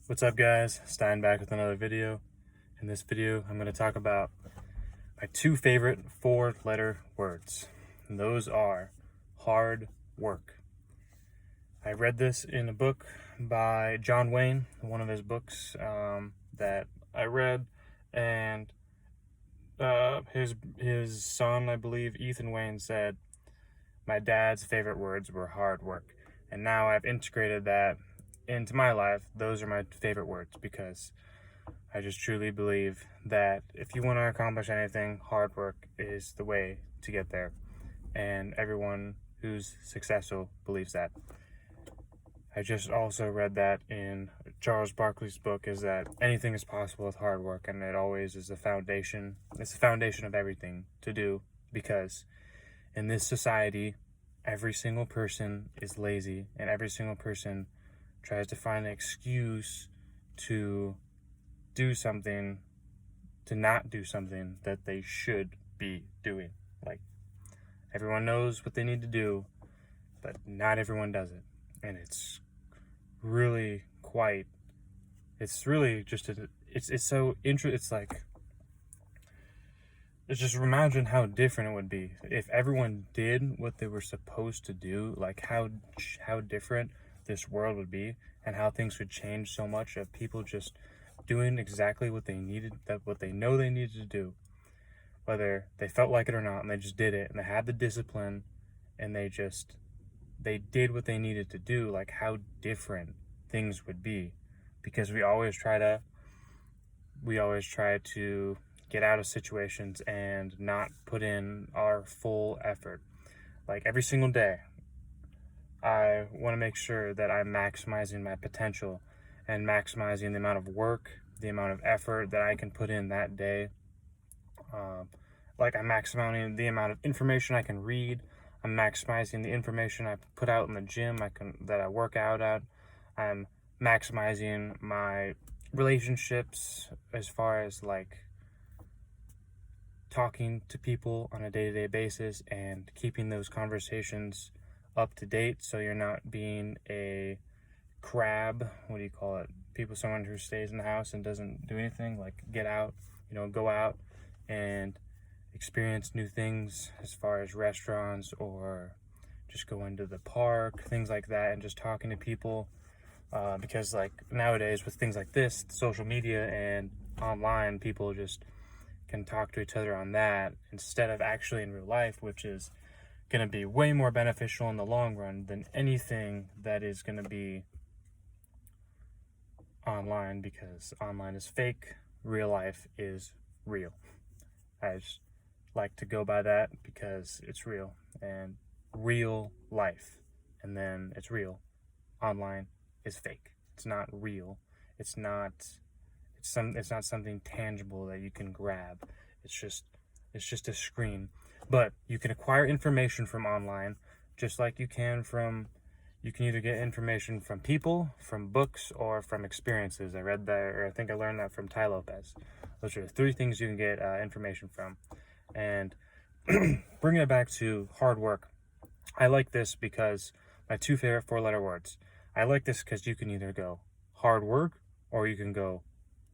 What's up, guys? Stein back with another video. In this video, I'm going to talk about my two favorite four-letter words. And those are hard work. I read this in a book by John Wayne, one of his books that I read, and his son, I believe, Ethan Wayne, said my dad's favorite words were hard work. And now I've integrated that into my life. Those are my favorite words because I just truly believe that if you want to accomplish anything, hard work is the way to get there. And everyone who's successful believes that. I just also read that in Charles Barkley's book, is that anything is possible with hard work, and it always is the foundation. It's the foundation of everything to do, because in this society, every single person is lazy, and every single person tries to find an excuse to do something, to not do something that they should be doing. Like, everyone knows what they need to do, but not everyone does it. And it's really just it's so interesting. It's like, it's just, imagine how different it would be if everyone did what they were supposed to do. Like how different this world would be, and how things would change so much of people just doing exactly what they needed, that what they know they needed to do, whether they felt like it or not, and they just did it, and they had the discipline, and they did what they needed to do. Like, how different things would be, because we always try to get out of situations and not put in our full effort. Like, every single day, I want to make sure that I'm maximizing my potential and maximizing the amount of work, the amount of effort that I can put in that day. Like, I'm maximizing the amount of information I can read. I'm maximizing the information I put out in the gym that I work out at. I'm maximizing my relationships as far as like talking to people on a day-to-day basis and keeping those conversations up to date, so you're not being a crab. What do you call it? Someone who stays in the house and doesn't do anything. Like, get out, go out and experience new things, as far as restaurants, or just go into the park, things like that, and just talking to people. Because like nowadays with things like this, social media and online, people just can talk to each other on that instead of actually in real life, which is going to be way more beneficial in the long run than anything that is going to be online, because online is fake, real life is real. I just like to go by that because it's real, and real life, and then it's real. Online is fake. It's not real. It's not something tangible that you can grab. It's just a screen. But you can acquire information from online just like you can either get information from people, from books, or from experiences. I read that, or I think I learned that from Tai Lopez. Those are the three things you can get information from. And bringing it back to hard work, I like this because my two favorite four-letter words. I like this because you can either go hard work or you can go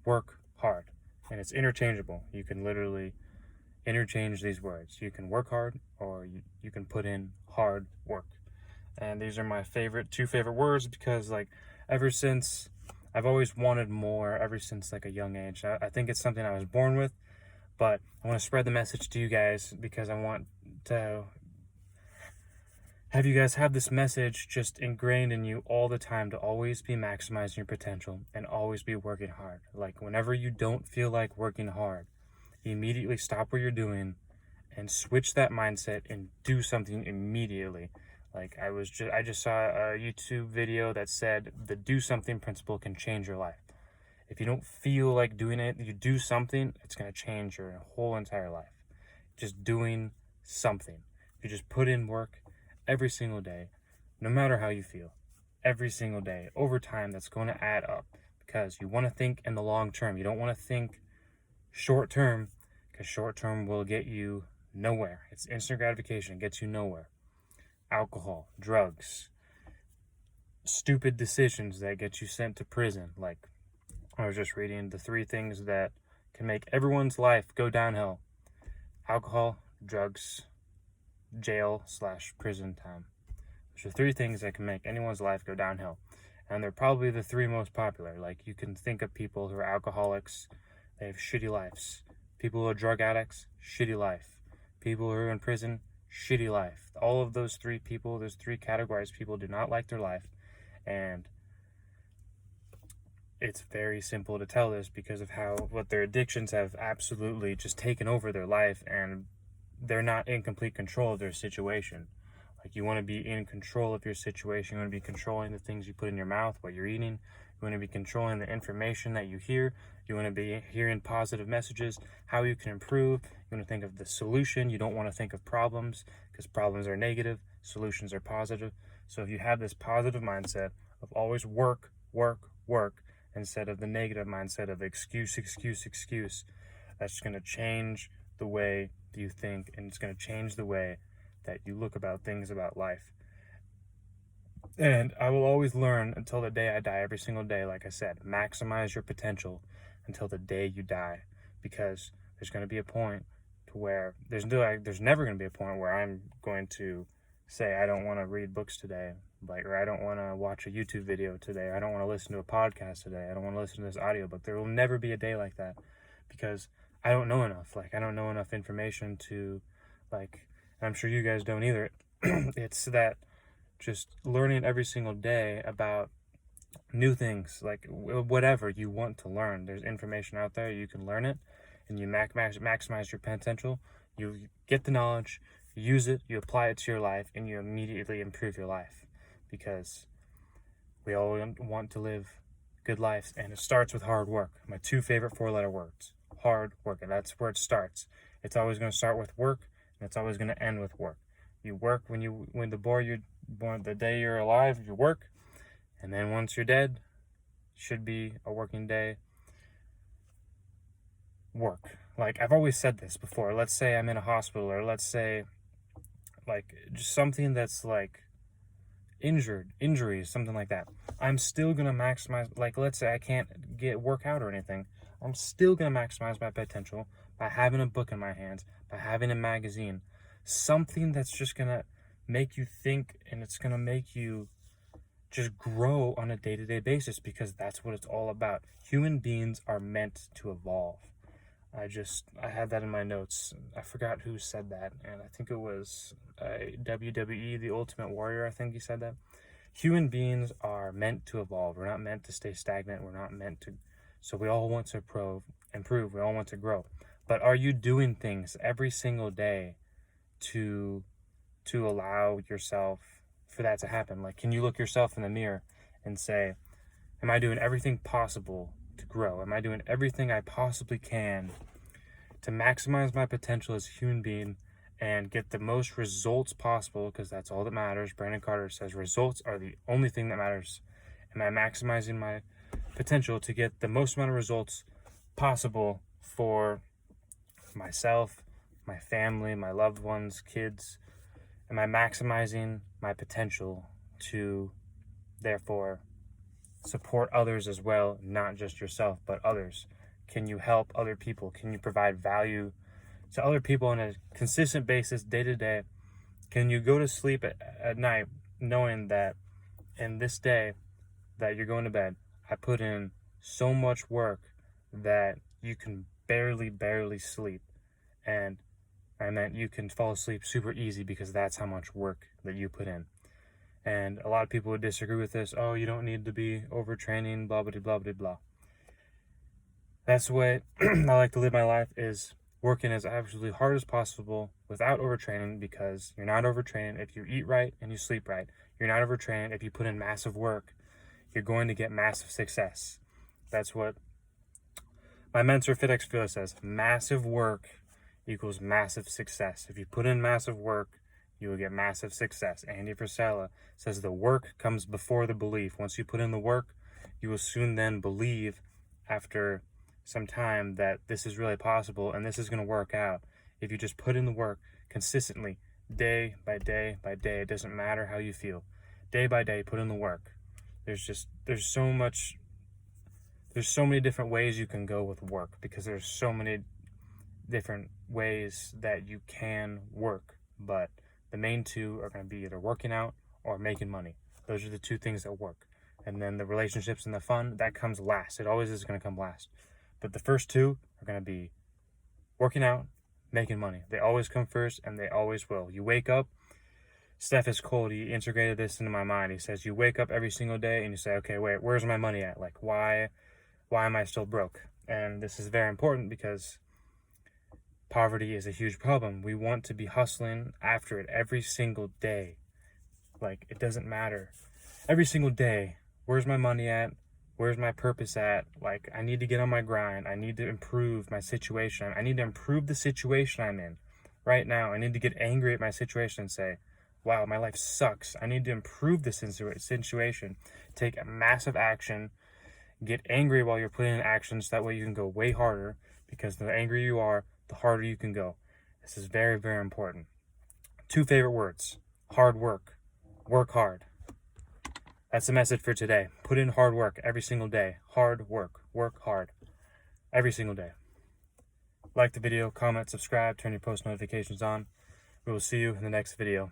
work hard, and it's interchangeable. You can literally interchange these words. You can work hard, or you can put in hard work. And these are my two favorite words, because like ever since, I've always wanted more ever since like a young age. I think it's something I was born with, but I want to spread the message to you guys, because I want to have you guys have this message just ingrained in you all the time, to always be maximizing your potential and always be working hard. Like, whenever you don't feel like working hard, immediately stop what you're doing and switch that mindset and do something immediately. Like, I just saw a YouTube video that said the do something principle can change your life. If you don't feel like doing it, you do something, it's going to change your whole entire life. Just doing something. You just put in work every single day, no matter how you feel, every single day, over time, that's going to add up, because you want to think in the long term. You don't want to think short term, because short term will get you nowhere. It's instant gratification, it gets you nowhere. Alcohol, drugs, stupid decisions that get you sent to prison. Like, I was just reading the 3 things that can make everyone's life go downhill: alcohol, drugs, jail/prison time. Those are 3 things that can make anyone's life go downhill. And they're probably the 3 most popular. Like, you can think of people who are alcoholics, they have shitty lives. People who are drug addicts, shitty life. People who are in prison, shitty life. All of those 3 people, those 3 categories, people do not like their life. And it's very simple to tell this because of what their addictions have absolutely just taken over their life, and they're not in complete control of their situation. Like, you want to be in control of your situation. You want to be controlling the things you put in your mouth, what you're eating. You want to be controlling the information that you hear. You want to be hearing positive messages, how you can improve. You want to think of the solution. You don't want to think of problems, because problems are negative, solutions are positive. So if you have this positive mindset of always work, instead of the negative mindset of excuse, that's going to change the way you think, and it's going to change the way that you look about things about life. And I will always learn until the day I die, every single day. Like I said, maximize your potential until the day you die, because there's going to be a point to where there's never going to be a point where I'm going to say I don't want to read books today, or I don't want to watch a YouTube video today, I don't want to listen to a podcast today, I don't want to listen to this audiobook. There will never be a day like that, because I don't know enough. I don't know enough information to, and I'm sure you guys don't either. It's that just learning every single day about new things, like whatever you want to learn. There's information out there, you can learn it, and you maximize your potential. You get the knowledge, you use it, you apply it to your life, and you immediately improve your life, because we all want to live good lives, and it starts with hard work. My 2 favorite 4-letter words: hard work. And that's where it starts. It's always going to start with work, and it's always going to end with work. You work when the day you're alive, you work, and then once you're dead, should be a working day. Work. I've always said this before. Let's say I'm in a hospital, or let's say just something that's injuries, something like that. I'm still gonna maximize. Let's say I can't work out or anything. I'm still gonna maximize my potential by having a book in my hands, by having a magazine, something that's just gonna make you think, and it's gonna make you just grow on a day-to-day basis, because that's what it's all about. Human beings are meant to evolve. I had that in my notes. I forgot who said that, and I think it was WWE, The Ultimate Warrior. I think he said that. Human beings are meant to evolve. We're not meant to stay stagnant. We're not meant to. So we all want to improve. We all want to grow. But are you doing things every single day to allow yourself for that to happen? Can you look yourself in the mirror and say, am I doing everything possible to grow? Am I doing everything I possibly can to maximize my potential as a human being and get the most results possible? Because that's all that matters. Brandon Carter says results are the only thing that matters. Am I maximizing my potential to get the most amount of results possible for myself, my family, my loved ones, kids? Am I maximizing my potential to therefore support others as well, not just yourself, but others? Can you help other people? Can you provide value to other people on a consistent basis, day to day? Can you go to sleep at night knowing that in this day that you're going to bed, I put in so much work that you can barely sleep, and that you can fall asleep super easy because that's how much work that you put in? And a lot of people would disagree with this. Oh, you don't need to be overtraining, blah, blah, blah, blah, blah. That's the way I like to live my life, is working as absolutely hard as possible without overtraining, because you're not overtraining if you eat right and you sleep right. You're not overtraining if you put in massive work. You're going to get massive success. That's what my mentor, FitX Phil, says. Massive work equals massive success. If you put in massive work, you will get massive success. Andy Frisella says the work comes before the belief. Once you put in the work, you will soon then believe, after some time, that this is really possible and this is going to work out. If you just put in the work consistently, day by day by day, it doesn't matter how you feel. Day by day, put in the work. There's there's so many different ways you can go with work, because there's so many different ways that you can work, but the main two are going to be either working out or making money. Those are the two things that work. And then the relationships and the fun, that comes last. It always is going to come last. But the first two are going to be working out, making money. They always come first, and they always will. You wake up, Steph is cold. He integrated this into my mind. He says, you wake up every single day and you say, okay, wait, where's my money at? Like, why am I still broke? And this is very important because poverty is a huge problem. We want to be hustling after it every single day. Like, it doesn't matter. Every single day, where's my money at? Where's my purpose at? Like, I need to get on my grind. I need to improve my situation. I need to improve the situation I'm in right now. I need to get angry at my situation and say, wow, my life sucks. I need to improve this situation. Take a massive action. Get angry while you're putting in actions. That way you can go way harder, because the angrier you are, the harder you can go. This is very, very important. 2 favorite words: hard work. Work hard. That's the message for today. Put in hard work every single day. Hard work. Work hard. Every single day. Like the video, comment, subscribe, turn your post notifications on. We will see you in the next video.